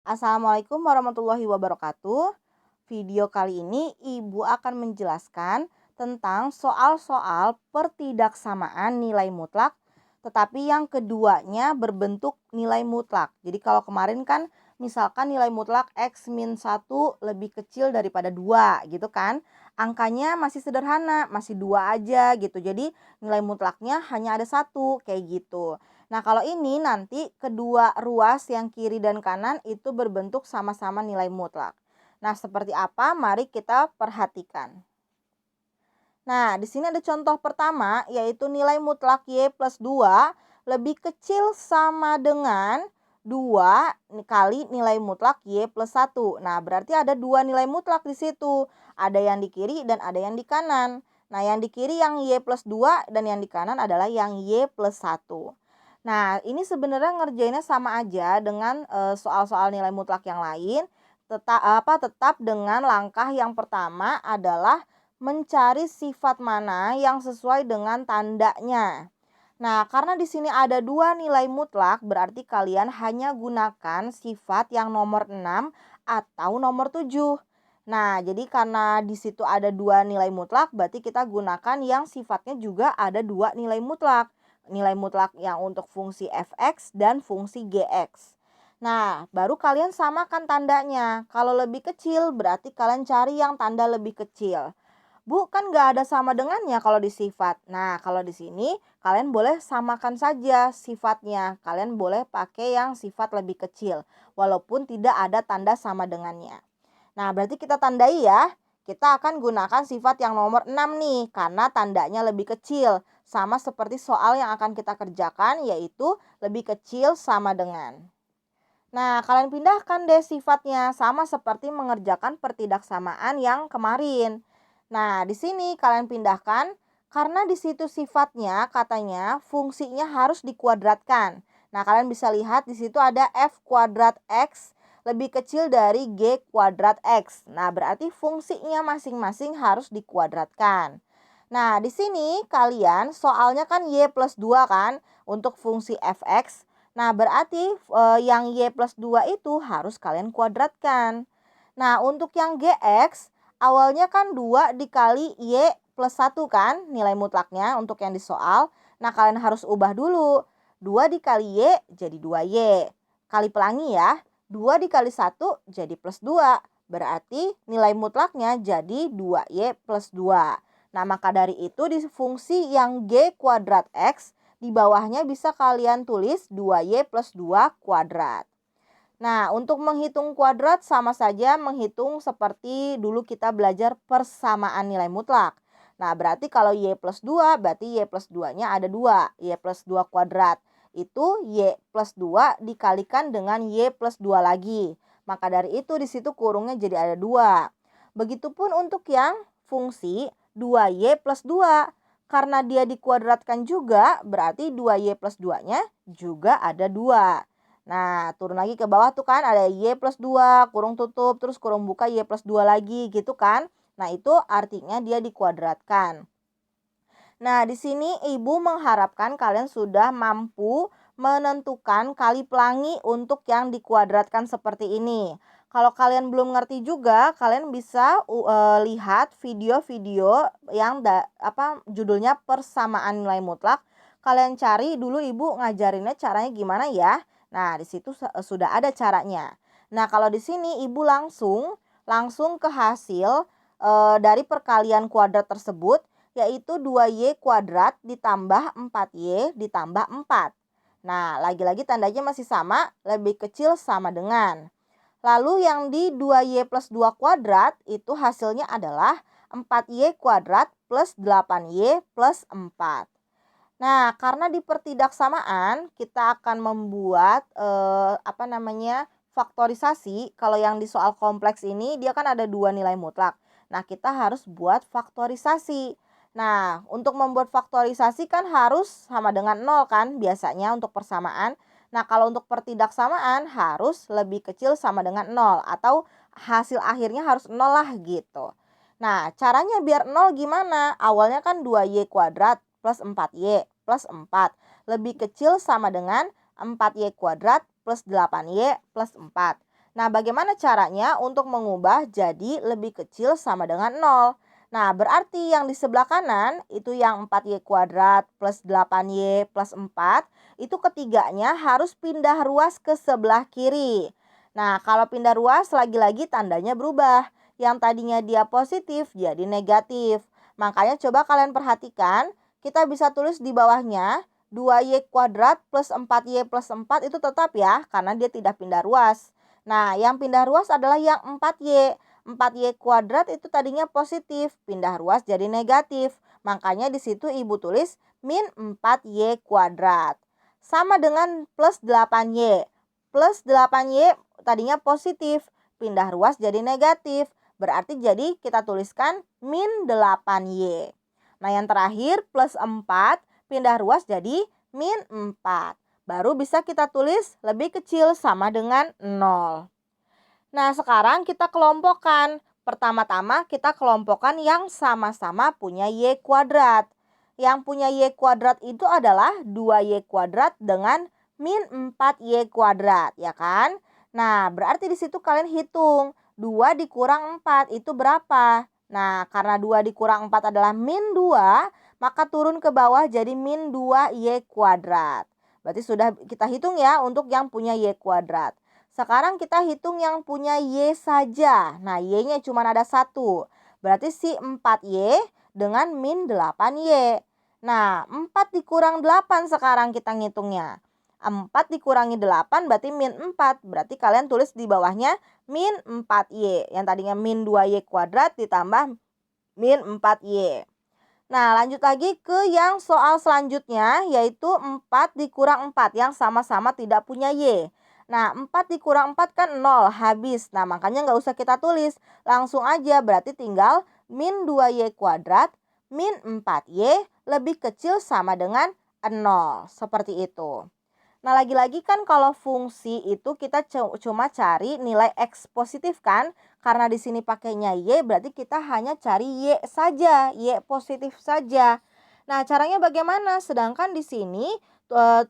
Assalamualaikum warahmatullahi wabarakatuh. Video kali ini Ibu akan menjelaskan tentang soal-soal pertidaksamaan nilai mutlak, tetapi yang keduanya berbentuk nilai mutlak. Jadi kalau kemarin kan misalkan nilai mutlak X min 1 lebih kecil daripada 2 gitu kan. Angkanya masih sederhana, masih 2 aja gitu. Jadi nilai mutlaknya hanya ada satu kayak gitu. Nah, kalau ini nanti kedua ruas yang kiri dan kanan itu berbentuk sama-sama nilai mutlak. Nah, seperti apa? Mari kita perhatikan. Nah, di sini ada contoh pertama, yaitu nilai mutlak Y plus 2 lebih kecil sama dengan 2 kali nilai mutlak Y plus 1. Nah, berarti ada dua nilai mutlak di situ. Ada yang di kiri dan ada yang di kanan. Nah, yang di kiri yang Y plus 2 dan yang di kanan adalah yang Y plus 1. Nah, ini sebenarnya ngerjainnya sama aja dengan soal-soal nilai mutlak yang lain. Tetap dengan langkah yang pertama adalah mencari sifat mana yang sesuai dengan tandanya. Nah, karena di sini ada dua nilai mutlak, berarti kalian hanya gunakan sifat yang nomor 6 atau nomor 7. Nah, jadi karena di situ ada dua nilai mutlak, berarti kita gunakan yang sifatnya juga ada dua nilai mutlak. Nilai mutlak yang untuk fungsi fx dan fungsi gx. Nah, baru kalian samakan tandanya. Kalau lebih kecil, berarti kalian cari yang tanda lebih kecil. Bu, kan nggak ada sama dengannya kalau di sifat. Nah, kalau di sini kalian boleh samakan saja sifatnya. Kalian boleh pakai yang sifat lebih kecil, walaupun tidak ada tanda sama dengannya. Nah, berarti kita tandai ya. Kita akan gunakan sifat yang nomor 6 nih, karena tandanya lebih kecil. Sama seperti soal yang akan kita kerjakan, yaitu lebih kecil sama dengan. Nah, kalian pindahkan deh sifatnya, sama seperti mengerjakan pertidaksamaan yang kemarin. Nah, di sini kalian pindahkan karena di situ sifatnya katanya fungsinya harus dikuadratkan. Nah, kalian bisa lihat di situ ada f kuadrat x lebih kecil dari g kuadrat x. Nah, berarti fungsinya masing-masing harus dikuadratkan. Nah, di sini kalian soalnya kan y plus 2 kan untuk fungsi fx. Nah, berarti yang y plus 2 itu harus kalian kuadratkan. Nah, untuk yang gx, awalnya kan 2 dikali y plus 1 kan nilai mutlaknya untuk yang di soal. Nah, kalian harus ubah dulu. 2 dikali y jadi 2y. Kali pelangi ya. 2 dikali 1 jadi plus 2. Berarti nilai mutlaknya jadi 2y plus 2. Nah, maka dari itu di fungsi yang g kuadrat x, di bawahnya bisa kalian tulis 2y plus 2 kuadrat. Nah, untuk menghitung kuadrat sama saja menghitung seperti dulu kita belajar persamaan nilai mutlak. Nah, berarti kalau y plus 2, berarti y plus 2-nya ada 2. Y plus 2 kuadrat. Itu y plus 2 dikalikan dengan y plus 2 lagi. Maka dari itu di situ kurungnya jadi ada 2. Begitupun untuk yang fungsi 2y plus 2. Karena dia dikuadratkan juga, berarti 2y plus 2-nya juga ada 2. Nah, turun lagi ke bawah tuh kan ada y plus 2, kurung tutup, terus kurung buka y plus 2 lagi gitu kan. Nah, itu artinya dia dikuadratkan. Nah, di sini Ibu mengharapkan kalian sudah mampu menentukan kali pelangi untuk yang dikuadratkan seperti ini. Kalau kalian belum ngerti juga, kalian bisa lihat video-video yang judulnya persamaan nilai mutlak. Kalian cari dulu Ibu ngajarinnya caranya gimana ya. Nah, di situ sudah ada caranya. Nah, kalau di sini Ibu langsung ke hasil dari perkalian kuadrat tersebut, yaitu 2y kuadrat ditambah 4y ditambah 4. Nah, lagi-lagi tandanya masih sama, lebih kecil sama dengan. Lalu yang di 2y plus 2 kuadrat itu hasilnya adalah 4y kuadrat plus 8y plus 4. Nah, karena di pertidaksamaan kita akan membuat faktorisasi. Kalau yang di soal kompleks ini dia kan ada dua nilai mutlak. Nah, kita harus buat faktorisasi. Nah, untuk membuat faktorisasi kan harus sama dengan 0 kan biasanya untuk persamaan. Nah, kalau untuk pertidaksamaan harus lebih kecil sama dengan 0 atau hasil akhirnya harus 0 lah gitu. Nah, caranya biar 0 gimana? Awalnya kan 2y kuadrat plus 4y plus 4 lebih kecil sama dengan 4y kuadrat plus 8y plus 4. Nah, bagaimana caranya untuk mengubah jadi lebih kecil sama dengan 0? Nah, berarti yang di sebelah kanan itu yang 4y kuadrat plus 8y plus 4, itu ketiganya harus pindah ruas ke sebelah kiri. Nah, kalau pindah ruas lagi-lagi tandanya berubah. Yang tadinya dia positif jadi negatif. Makanya coba kalian perhatikan, kita bisa tulis di bawahnya 2y kuadrat plus 4y plus 4 itu tetap ya, karena dia tidak pindah ruas. Nah, yang pindah ruas adalah yang 4y. 4y kuadrat itu tadinya positif, pindah ruas jadi negatif. Makanya di situ Ibu tulis min 4y kuadrat. Sama dengan plus 8y. Plus 8y tadinya positif, pindah ruas jadi negatif. Berarti jadi kita tuliskan min 8y. Nah, yang terakhir plus 4, pindah ruas jadi min 4. Baru bisa kita tulis lebih kecil sama dengan 0. Nah, sekarang kita kelompokkan. Pertama-tama kita kelompokkan yang sama-sama punya y kuadrat. Yang punya y kuadrat itu adalah 2y kuadrat dengan min 4y kuadrat, ya kan? Nah, berarti di situ kalian hitung. 2 dikurang 4 itu berapa? Nah, karena 2 dikurang 4 adalah min 2, maka turun ke bawah jadi min 2y kuadrat. Berarti sudah kita hitung ya untuk yang punya y kuadrat. Sekarang kita hitung yang punya y saja. Nah, y-nya cuma ada 1. Berarti si 4y dengan min 8y. Nah, 4 dikurang 8 sekarang kita ngitungnya. 4 dikurangi 8 berarti min 4. Berarti kalian tulis di bawahnya min 4y. Yang tadinya min 2y kuadrat ditambah min 4y. Nah, lanjut lagi ke yang soal selanjutnya, yaitu 4 dikurang 4 yang sama-sama tidak punya y. Nah, 4 dikurang 4 kan 0, habis. Nah, makanya nggak usah kita tulis. Langsung aja, berarti tinggal min 2y kuadrat, min 4y lebih kecil sama dengan 0. Seperti itu. Nah, lagi-lagi kan kalau fungsi itu kita cuma cari nilai X positif kan? Karena di sini pakainya Y, berarti kita hanya cari Y saja, Y positif saja. Nah, caranya bagaimana? Sedangkan di sini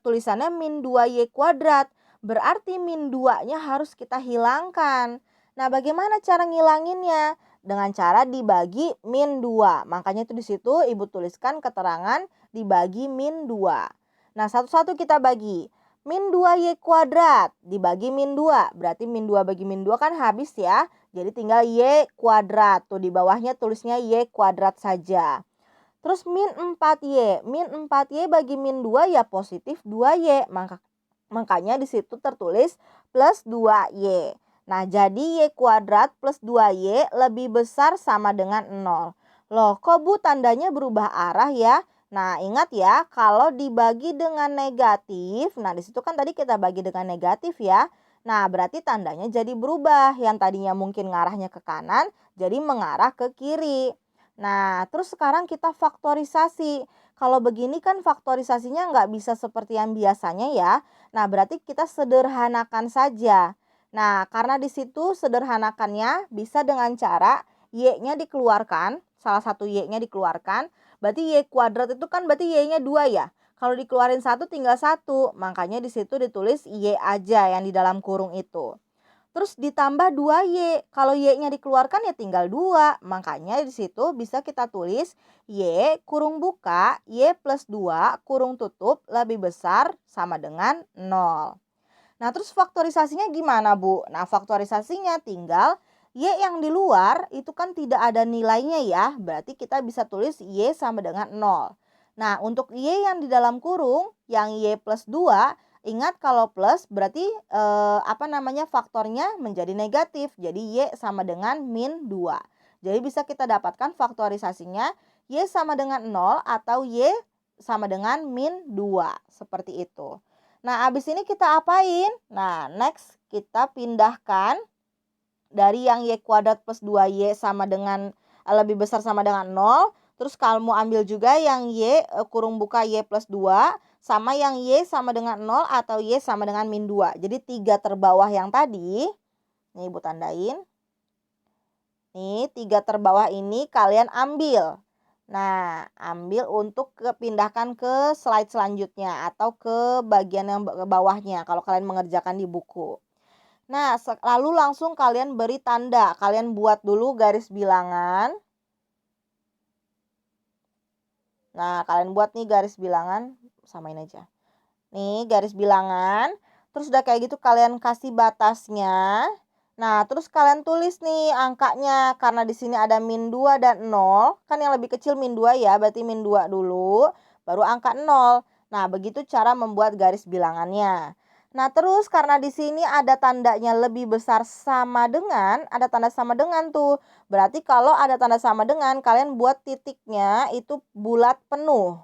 tulisannya min 2Y kuadrat. Berarti min 2-nya harus kita hilangkan. Nah, bagaimana cara ngilanginnya? Dengan cara dibagi min 2. Makanya itu di situ Ibu tuliskan keterangan dibagi min 2. Nah, satu-satu kita bagi. Min 2y kuadrat dibagi min 2. Berarti min 2 bagi min 2 kan habis ya. Jadi tinggal y kuadrat. Tuh di bawahnya tulisnya y kuadrat saja. Terus min 4y. Min 4y bagi min 2 ya positif 2y. Makanya di situ tertulis plus 2y. Nah, jadi y kuadrat plus 2y lebih besar sama dengan 0. Loh, kok Bu tandanya berubah arah ya? Nah, ingat ya, kalau dibagi dengan negatif, nah disitu kan tadi kita bagi dengan negatif ya. Nah, berarti tandanya jadi berubah. Yang tadinya mungkin ngarahnya ke kanan, jadi mengarah ke kiri. Nah, terus sekarang kita faktorisasi. Kalau begini kan faktorisasinya nggak bisa seperti yang biasanya ya. Nah, berarti kita sederhanakan saja. Nah, karena di situ sederhanakannya bisa dengan cara y-nya dikeluarkan, salah satu y-nya dikeluarkan. Berarti y kuadrat itu kan berarti y-nya 2 ya. Kalau dikeluarin 1 tinggal 1. Makanya di situ ditulis y aja yang di dalam kurung itu. Terus ditambah 2y. Kalau y-nya dikeluarkan ya tinggal 2. Makanya di situ bisa kita tulis y kurung buka, y plus 2 kurung tutup lebih besar sama dengan 0. Nah, terus faktorisasinya gimana, Bu? Nah, faktorisasinya tinggal y yang di luar itu kan tidak ada nilainya ya. Berarti kita bisa tulis y sama dengan 0. Nah, untuk y yang di dalam kurung, yang y plus 2, ingat kalau plus berarti faktornya menjadi negatif. Jadi y sama dengan min 2. Jadi bisa kita dapatkan faktorisasinya y sama dengan 0 atau y sama dengan min 2. Seperti itu. Nah, abis ini kita apain? Nah, next kita pindahkan dari yang y kuadrat plus 2y sama dengan lebih besar sama dengan 0. Terus kamu ambil juga yang y kurung buka y plus 2 sama yang y sama dengan 0 atau y sama dengan min 2. Jadi 3 terbawah yang tadi, nih Ibu tandain. Nih 3 terbawah ini kalian ambil. Nah, ambil untuk pindahkan ke slide selanjutnya atau ke bagian yang bawahnya kalau kalian mengerjakan di buku. Nah, lalu langsung kalian beri tanda. Kalian buat dulu garis bilangan. Nah, kalian buat nih garis bilangan, samain aja. Nih, garis bilangan. Terus udah kayak gitu kalian kasih batasnya. Nah, terus kalian tulis nih angkanya. Karena di sini ada min 2 dan 0. Kan yang lebih kecil min 2 ya, berarti min 2 dulu. Baru angka 0. Nah, begitu cara membuat garis bilangannya. Nah, terus karena di sini ada tandanya lebih besar sama dengan, ada tanda sama dengan tuh. Berarti kalau ada tanda sama dengan, kalian buat titiknya itu bulat penuh.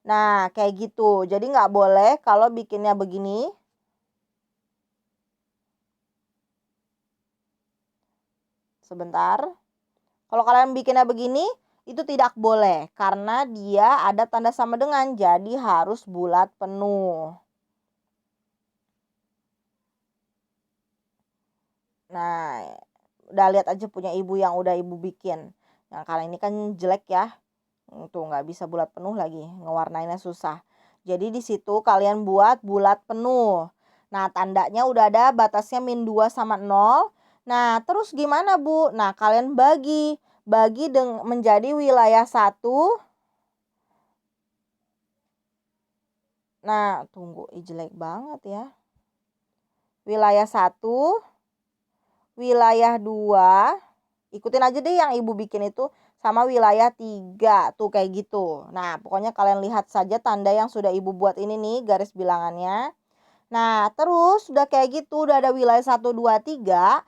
Nah, kayak gitu. Jadi nggak boleh kalau bikinnya begini. Sebentar. Kalau kalian bikinnya begini, itu tidak boleh. Karena dia ada tanda sama dengan. Jadi harus bulat penuh. Nah, udah lihat aja punya ibu yang udah ibu bikin. Yang kalian ini kan jelek ya. Tuh nggak bisa bulat penuh lagi. Ngewarnainnya susah. Jadi di situ kalian buat bulat penuh. Nah, tandanya udah ada batasnya min 2 sama 0. Nah, terus gimana, Bu? Nah, kalian bagi menjadi wilayah 1. Nah, tunggu, jelek banget ya. Wilayah 1, wilayah 2. Ikutin aja deh yang ibu bikin itu, sama wilayah 3. Tuh kayak gitu. Nah, pokoknya kalian lihat saja tanda yang sudah ibu buat ini nih, garis bilangannya. Nah, terus udah kayak gitu, udah ada wilayah 1, 2, 3.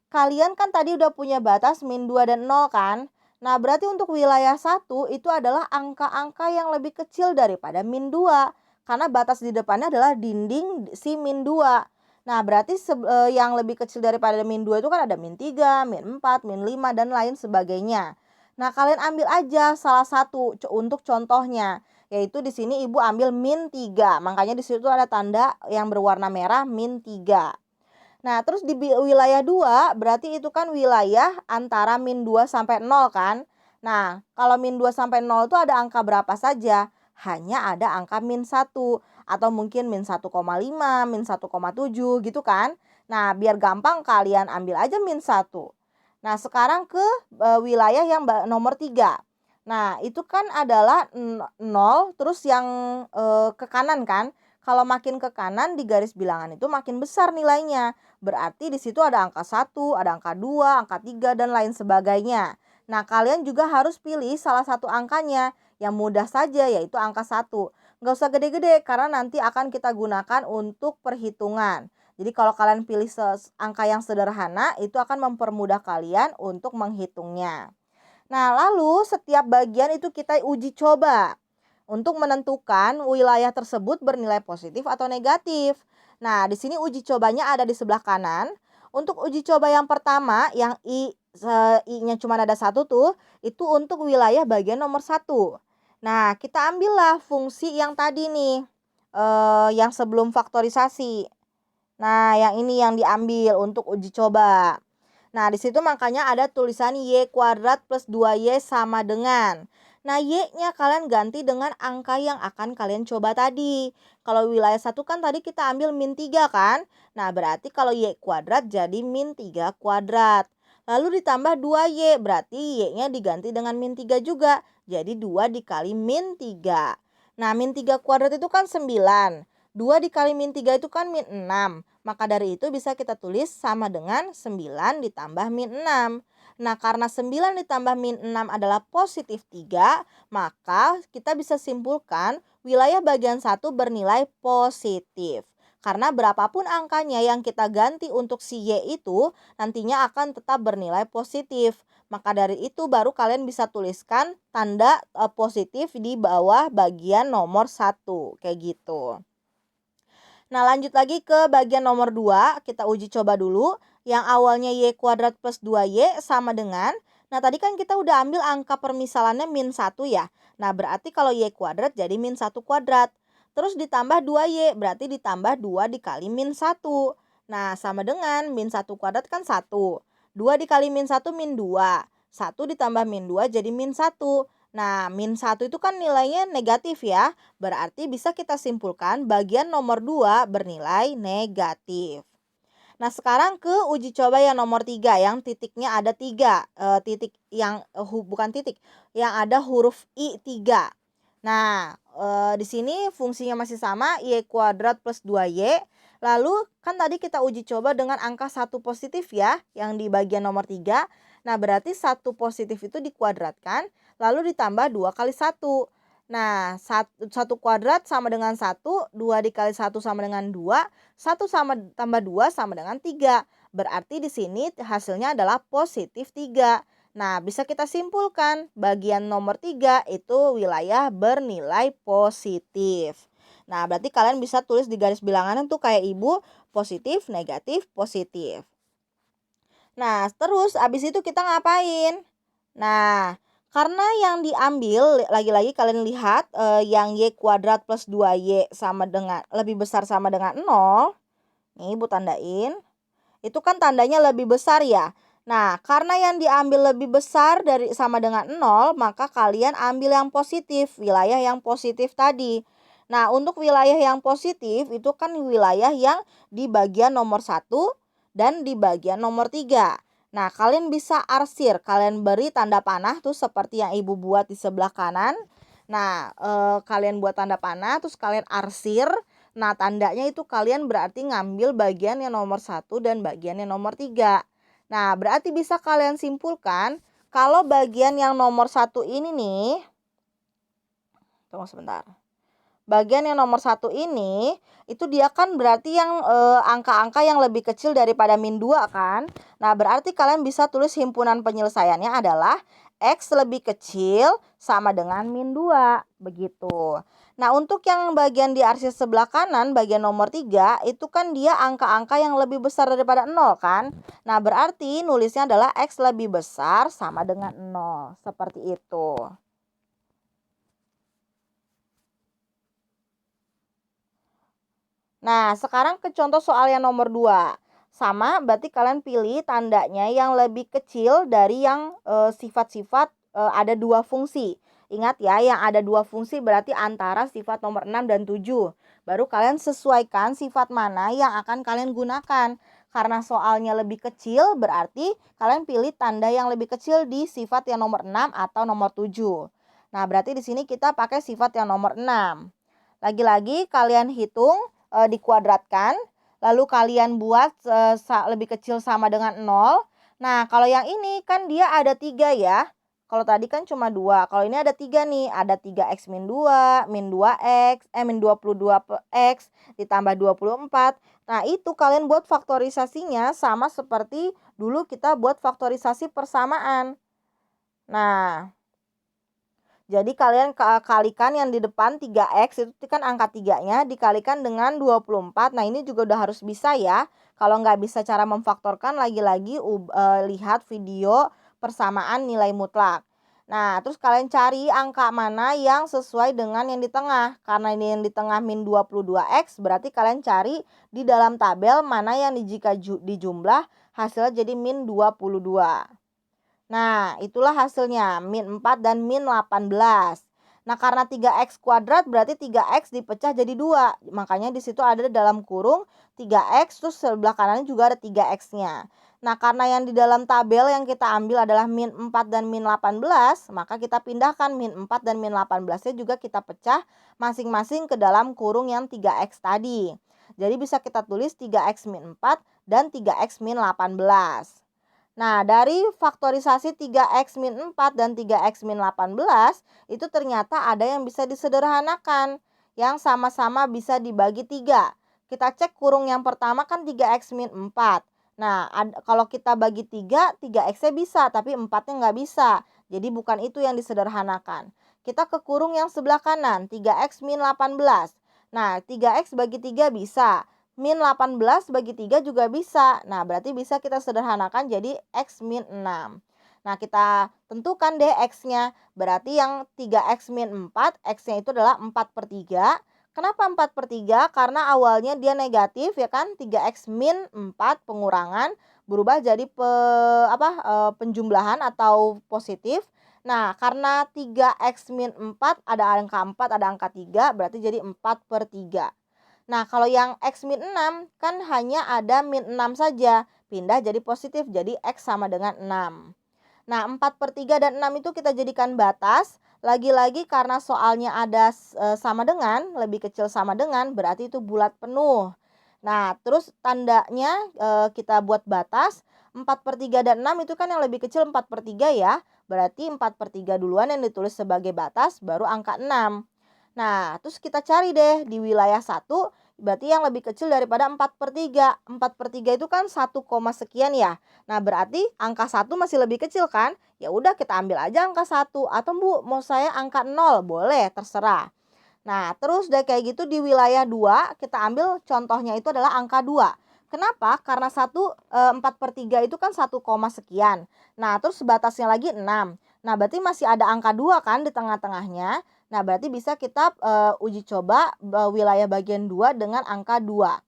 Kalian kan tadi udah punya batas min 2 dan 0 kan? Nah, berarti untuk wilayah 1 itu adalah angka-angka yang lebih kecil daripada min 2. Karena batas di depannya adalah dinding si min 2. Nah, berarti yang lebih kecil daripada min 2 itu kan ada min 3, min 4, min 5, dan lain sebagainya. Nah, kalian ambil aja salah satu untuk contohnya. Yaitu di sini ibu ambil min 3. Makanya di situ ada tanda yang berwarna merah min 3. Nah, terus di wilayah 2 berarti itu kan wilayah antara min 2 sampai 0 kan. Nah, kalau min 2 sampai 0 itu ada angka berapa saja? Hanya ada angka min 1 atau mungkin min 1,5, min 1,7 gitu kan. Nah, biar gampang kalian ambil aja min 1. Nah, sekarang ke wilayah yang nomor 3. Nah, itu kan adalah 0 terus yang ke kanan kan. Kalau makin ke kanan di garis bilangan itu makin besar nilainya. Berarti di situ ada angka 1, ada angka 2, angka 3, dan lain sebagainya. Nah, kalian juga harus pilih salah satu angkanya. Yang mudah saja yaitu angka 1. Nggak usah gede-gede karena nanti akan kita gunakan untuk perhitungan. Jadi kalau kalian pilih angka yang sederhana itu akan mempermudah kalian untuk menghitungnya. Nah, lalu setiap bagian itu kita uji coba untuk menentukan wilayah tersebut bernilai positif atau negatif. Nah, di sini uji cobanya ada di sebelah kanan. Untuk uji coba yang pertama, yang I-nya cuma ada 1 tuh, itu untuk wilayah bagian nomor 1. Nah, kita ambillah fungsi yang tadi nih, yang sebelum faktorisasi. Nah, yang ini yang diambil untuk uji coba. Nah, di situ makanya ada tulisan Y kuadrat plus 2Y sama dengan. Nah, Y-nya kalian ganti dengan angka yang akan kalian coba tadi. Kalau wilayah 1 kan tadi kita ambil min 3 kan? Nah, berarti kalau Y kuadrat jadi min 3 kuadrat. Lalu ditambah 2Y, berarti Y-nya diganti dengan min 3 juga. Jadi 2 dikali min 3. Nah, min 3 kuadrat itu kan 9. 2 dikali min 3 itu kan min 6. Maka dari itu bisa kita tulis sama dengan 9 ditambah min 6. Nah, karena 9 ditambah min 6 adalah positif 3, maka kita bisa simpulkan wilayah bagian 1 bernilai positif. Karena berapapun angkanya yang kita ganti untuk si Y itu nantinya akan tetap bernilai positif. Maka dari itu baru kalian bisa tuliskan tanda positif di bawah bagian nomor 1. Kayak gitu. Nah, lanjut lagi ke bagian nomor 2. Kita uji coba dulu. Yang awalnya Y kuadrat plus 2Y sama dengan. Nah, tadi kan kita udah ambil angka permisalannya min 1 ya. Nah, berarti kalau Y kuadrat jadi min 1 kuadrat. Terus ditambah 2Y, berarti ditambah 2 dikali min 1. Nah, sama dengan min 1 kuadrat kan 1. 2 dikali min 1 min 2. 1 ditambah min 2 jadi min 1. Nah, min 1 itu kan nilainya negatif ya. Berarti bisa kita simpulkan bagian nomor 2 bernilai negatif. Nah, sekarang ke uji coba yang nomor 3 yang titiknya ada 3, titik yang bukan titik, yang ada huruf I 3. Nah, di sini fungsinya masih sama, y kuadrat plus 2y. Lalu kan tadi kita uji coba dengan angka 1 positif ya, yang di bagian nomor 3. Nah, berarti 1 positif itu dikuadratkan, lalu ditambah 2 kali 1. Nah, 1 kuadrat sama dengan 1, 2 dikali 1 sama dengan 2, 1 sama tambah 2 sama dengan 3. Berarti di sini hasilnya adalah positif 3. Nah, bisa kita simpulkan bagian nomor 3 itu wilayah bernilai positif. Nah, berarti kalian bisa tulis di garis bilangan tuh kayak ibu, positif, negatif, positif. Nah, terus abis itu kita ngapain? Nah, karena yang diambil, lagi-lagi kalian lihat yang y kuadrat plus 2y sama dengan lebih besar sama dengan 0. Nih, Ibu tandain. Itu kan tandanya lebih besar ya. Nah, karena yang diambil lebih besar dari sama dengan 0, maka kalian ambil yang positif, wilayah yang positif tadi. Nah, untuk wilayah yang positif itu kan wilayah yang di bagian nomor 1 dan di bagian nomor 3. Nah, kalian bisa arsir, kalian beri tanda panah tuh seperti yang Ibu buat di sebelah kanan. Nah, kalian buat tanda panah, terus kalian arsir. Nah, tandanya itu kalian berarti ngambil bagian yang nomor 1 dan bagian yang nomor 3. Nah, berarti bisa kalian simpulkan kalau bagian yang nomor 1 ini nih, tunggu sebentar. Bagian yang nomor 1 ini, itu dia kan berarti yang angka-angka yang lebih kecil daripada min 2 kan. Nah, berarti kalian bisa tulis himpunan penyelesaiannya adalah X lebih kecil sama dengan min 2. Begitu. Nah, untuk yang bagian di arsir sebelah kanan, bagian nomor 3, itu kan dia angka-angka yang lebih besar daripada 0 kan. Nah, berarti nulisnya adalah X lebih besar sama dengan 0. Seperti itu. Nah, sekarang ke contoh soal yang nomor 2. Sama, berarti kalian pilih tandanya yang lebih kecil dari yang sifat-sifat ada 2 fungsi. Ingat ya, yang ada 2 fungsi berarti antara sifat nomor 6 dan 7. Baru kalian sesuaikan sifat mana yang akan kalian gunakan. Karena soalnya lebih kecil, berarti kalian pilih tanda yang lebih kecil di sifat yang nomor 6 atau nomor 7. Nah, berarti di sini kita pakai sifat yang nomor 6. Lagi-lagi kalian hitung dikuadratkan, lalu kalian buat lebih kecil sama dengan 0. Nah, kalau yang ini kan dia ada 3 ya. Kalau tadi kan cuma 2. Kalau ini ada 3 nih. Ada 3x min 2, min 2x, min 22x, ditambah 24. Nah, itu kalian buat faktorisasinya sama seperti dulu kita buat faktorisasi persamaan. Nah, jadi kalian kalikan yang di depan 3x itu kan angka 3-nya dikalikan dengan 24. Nah, ini juga udah harus bisa ya. Kalau nggak bisa cara memfaktorkan, lagi-lagi lihat video persamaan nilai mutlak. Nah, terus kalian cari angka mana yang sesuai dengan yang di tengah. Karena ini yang di tengah min 22x, berarti kalian cari di dalam tabel mana yang jika dijumlah hasilnya jadi min 22. Nah, itulah hasilnya, min 4 dan min 18. Nah, karena 3x kuadrat berarti 3x dipecah jadi 2. Makanya di situ ada dalam kurung 3x, terus sebelah kanannya juga ada 3x-nya. Nah, karena yang di dalam tabel yang kita ambil adalah min 4 dan min 18, maka kita pindahkan min 4 dan min 18-nya juga kita pecah masing-masing ke dalam kurung yang 3x tadi. Jadi bisa kita tulis 3x min 4 dan 3x min 18. Nah, dari faktorisasi 3x min 4 dan 3x min 18, itu ternyata ada yang bisa disederhanakan, yang sama-sama bisa dibagi 3. Kita cek kurung yang pertama kan 3x min 4. Nah, kalau kita bagi 3, 3x-nya bisa, tapi 4-nya nggak bisa. Jadi bukan itu yang disederhanakan. Kita ke kurung yang sebelah kanan, 3x min 18. Nah, 3x bagi 3 bisa. Min 18 bagi 3 juga bisa. Nah, berarti bisa kita sederhanakan jadi X min 6. Nah, kita tentukan deh X-nya. Berarti yang 3X min 4, X-nya itu adalah 4/3. Kenapa 4/3? Karena awalnya dia negatif ya kan. 3X min 4 pengurangan berubah jadi penjumlahan atau positif. Nah, karena 3X min 4 ada angka 4, ada angka 3, berarti jadi 4/3. Nah, kalau yang X min 6 kan hanya ada min 6 saja. Pindah jadi positif, jadi X sama dengan 6. Nah, 4/3 dan 6 itu kita jadikan batas. Lagi-lagi karena soalnya ada sama dengan, lebih kecil sama dengan, berarti itu bulat penuh. Nah, terus tandanya kita buat batas. 4/3 dan 6 itu kan yang lebih kecil 4/3 ya. Berarti 4/3 duluan yang ditulis sebagai batas, baru angka 6. Nah, terus kita cari deh di wilayah 1, berarti yang lebih kecil daripada 4/3. 4/3 itu kan 1, sekian ya. Nah, berarti angka 1 masih lebih kecil kan? Ya udah kita ambil aja angka 1. Atau Bu, mau saya angka 0? Boleh, terserah. Nah, terus udah kayak gitu di wilayah 2, kita ambil contohnya itu adalah angka 2. Kenapa? Karena 4/3 itu kan 1, sekian. Nah, terus batasnya lagi 6. Nah, berarti masih ada angka 2 kan di tengah-tengahnya. Nah, berarti bisa kita uji coba wilayah bagian 2 dengan angka 2.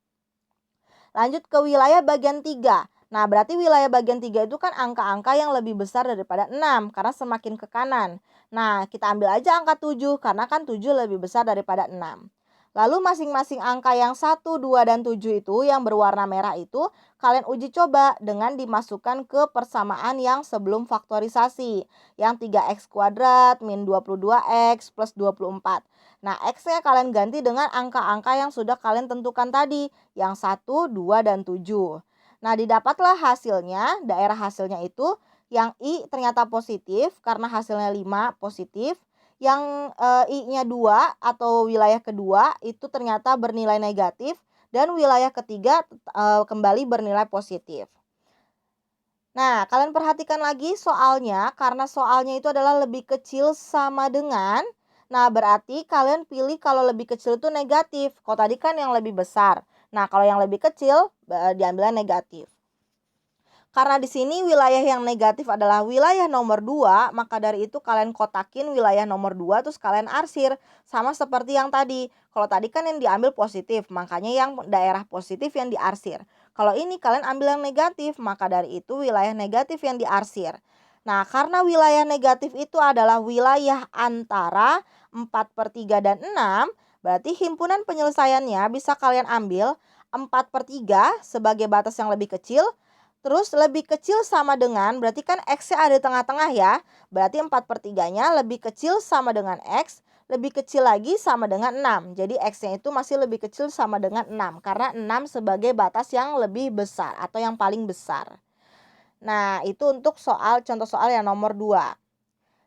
Lanjut ke wilayah bagian 3. Nah, berarti wilayah bagian 3 itu kan angka-angka yang lebih besar daripada 6 karena semakin ke kanan. Nah, kita ambil aja angka 7 karena kan 7 lebih besar daripada 6. Lalu masing-masing angka yang 1, 2, dan 7 itu yang berwarna merah itu kalian uji coba dengan dimasukkan ke persamaan yang sebelum faktorisasi. Yang 3x kuadrat min 22x plus 24. Nah, x-nya kalian ganti dengan angka-angka yang sudah kalian tentukan tadi. Yang 1, 2, dan 7. Nah, didapatlah hasilnya, daerah hasilnya itu yang I ternyata positif karena hasilnya 5 positif. Yang I-nya 2 atau wilayah kedua itu ternyata bernilai negatif dan wilayah ketiga kembali bernilai positif. Nah, kalian perhatikan lagi soalnya karena soalnya itu adalah lebih kecil sama dengan. Nah, berarti kalian pilih kalau lebih kecil itu negatif. Kalau tadi kan yang lebih besar. Nah, kalau yang lebih kecil diambilnya negatif. Karena di sini wilayah yang negatif adalah wilayah nomor 2, maka dari itu kalian kotakin wilayah nomor 2 terus kalian arsir. Sama seperti yang tadi. Kalau tadi kan yang diambil positif, makanya yang daerah positif yang diarsir. Kalau ini kalian ambil yang negatif, maka dari itu wilayah negatif yang diarsir. Nah, karena wilayah negatif itu adalah wilayah antara 4/3 dan 6, berarti himpunan penyelesaiannya bisa kalian ambil 4/3 sebagai batas yang lebih kecil. Terus lebih kecil sama dengan, berarti kan X-nya ada di tengah-tengah ya. Berarti 4/3-nya lebih kecil sama dengan X, lebih kecil lagi sama dengan 6. Jadi X-nya itu masih lebih kecil sama dengan 6. Karena 6 sebagai batas yang lebih besar atau yang paling besar. Nah, itu untuk contoh soal yang nomor 2.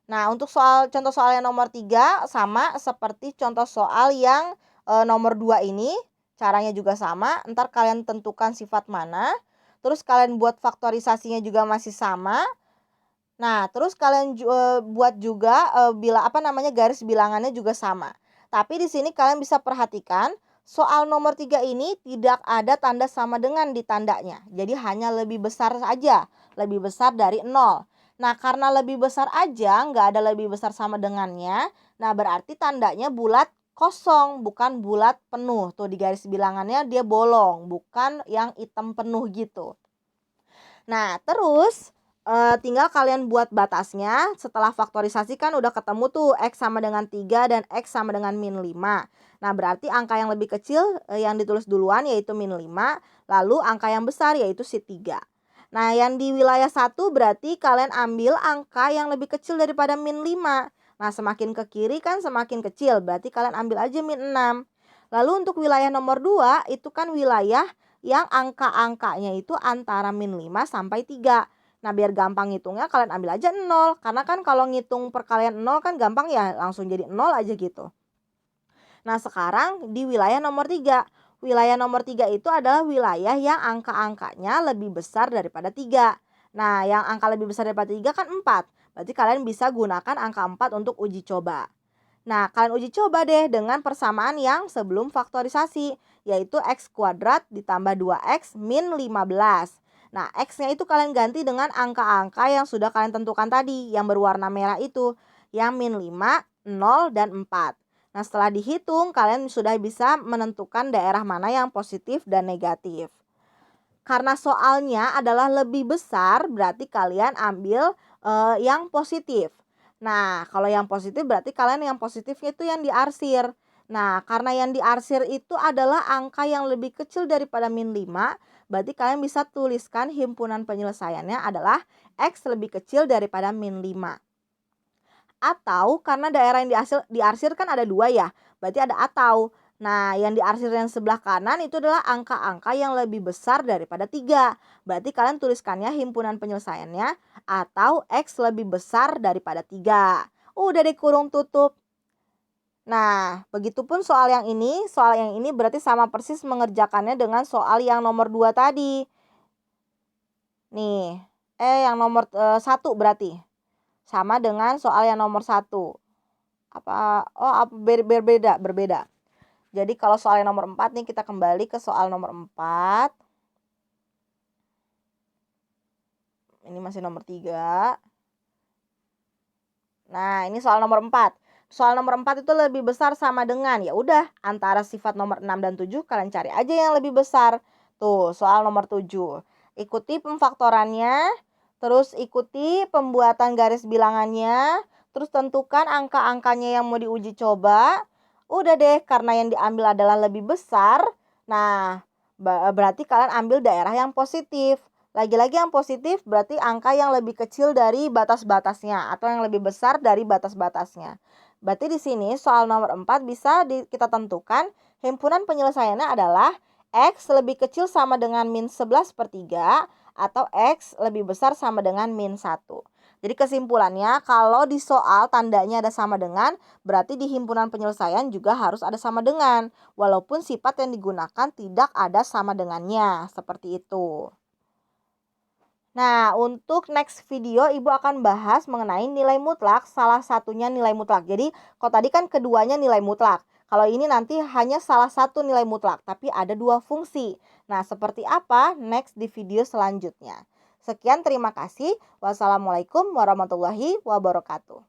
Nah, untuk contoh soal yang nomor 3 sama seperti contoh soal yang nomor 2 ini. Caranya juga sama, ntar kalian tentukan sifat mana. Terus kalian buat faktorisasinya juga masih sama. Nah, terus kalian buat juga garis bilangannya juga sama. Tapi di sini kalian bisa perhatikan soal nomor 3 ini tidak ada tanda sama dengan di tandanya. Jadi hanya lebih besar saja, lebih besar dari 0. Nah, karena lebih besar aja, nggak ada lebih besar sama dengannya. Nah, berarti tandanya bulat kosong, bukan bulat penuh. Tuh di garis bilangannya dia bolong, bukan yang hitam penuh gitu. Nah, terus tinggal kalian buat batasnya. Setelah faktorisasi kan udah ketemu tuh X sama dengan 3 dan X sama dengan min 5. Nah, berarti angka yang lebih kecil yang ditulis duluan yaitu min 5. Lalu angka yang besar yaitu si 3. Nah, yang di wilayah 1 berarti kalian ambil angka yang lebih kecil daripada min 5. Nah, semakin ke kiri kan semakin kecil. Berarti kalian ambil aja min 6. Lalu untuk wilayah nomor 2 itu kan wilayah yang angka-angkanya itu antara min 5 sampai 3. Nah, biar gampang ngitungnya kalian ambil aja 0. Karena kan kalau ngitung perkalian 0 kan gampang ya, langsung jadi 0 aja gitu. Nah, sekarang di wilayah nomor 3. Wilayah nomor 3 itu adalah wilayah yang angka-angkanya lebih besar daripada 3. Nah, yang angka lebih besar daripada 3 kan 4. Berarti kalian bisa gunakan angka 4 untuk uji coba. Nah, kalian uji coba deh dengan persamaan yang sebelum faktorisasi, yaitu X kuadrat ditambah 2X min 15. Nah, X-nya itu kalian ganti dengan angka-angka yang sudah kalian tentukan tadi, yang berwarna merah itu, yang min 5, 0, dan 4. Nah, setelah dihitung, kalian sudah bisa menentukan daerah mana yang positif dan negatif. Karena soalnya adalah lebih besar, berarti kalian ambil yang positif. Nah, kalau yang positif berarti kalian yang positifnya itu yang diarsir. Nah, karena yang diarsir itu adalah angka yang lebih kecil daripada min 5, berarti kalian bisa tuliskan himpunan penyelesaiannya adalah X lebih kecil daripada min 5. Atau karena daerah yang diarsir kan ada 2 ya, berarti ada atau. Nah, yang diarsir yang sebelah kanan itu adalah angka-angka yang lebih besar daripada 3. Berarti kalian tuliskannya himpunan penyelesaiannya atau X lebih besar daripada 3. Udah deh kurung tutup. Nah, begitupun soal yang ini berarti sama persis mengerjakannya dengan soal yang nomor 2 tadi. Nih, yang nomor 1 berarti. Sama dengan soal yang nomor 1. Berbeda. Jadi kalau soal yang nomor 4 nih, kita kembali ke soal nomor 4. Ini masih nomor 3. Nah, ini soal nomor 4. Soal nomor 4 itu lebih besar sama dengan, ya udah, antara sifat nomor 6 dan 7 kalian cari aja yang lebih besar. Tuh, soal nomor 7. Ikuti pemfaktorannya, terus ikuti pembuatan garis bilangannya, terus tentukan angka-angkanya yang mau diuji coba. Udah deh, karena yang diambil adalah lebih besar. Nah, berarti kalian ambil daerah yang positif. Lagi-lagi yang positif berarti angka yang lebih kecil dari batas-batasnya atau yang lebih besar dari batas-batasnya. Berarti di sini soal nomor 4 bisa kita tentukan himpunan penyelesaiannya adalah X lebih kecil sama dengan min 11/3 atau X lebih besar sama dengan min 1. Jadi kesimpulannya, kalau di soal tandanya ada sama dengan, berarti di himpunan penyelesaian juga harus ada sama dengan, walaupun sifat yang digunakan tidak ada sama dengannya, seperti itu. Nah, untuk next video Ibu akan bahas mengenai nilai mutlak, salah satunya nilai mutlak. Jadi, kalau tadi kan keduanya nilai mutlak. Kalau ini nanti hanya salah satu nilai mutlak, tapi ada 2 fungsi. Nah, seperti apa? Next di video selanjutnya. Sekian, terima kasih. Wassalamualaikum warahmatullahi wabarakatuh.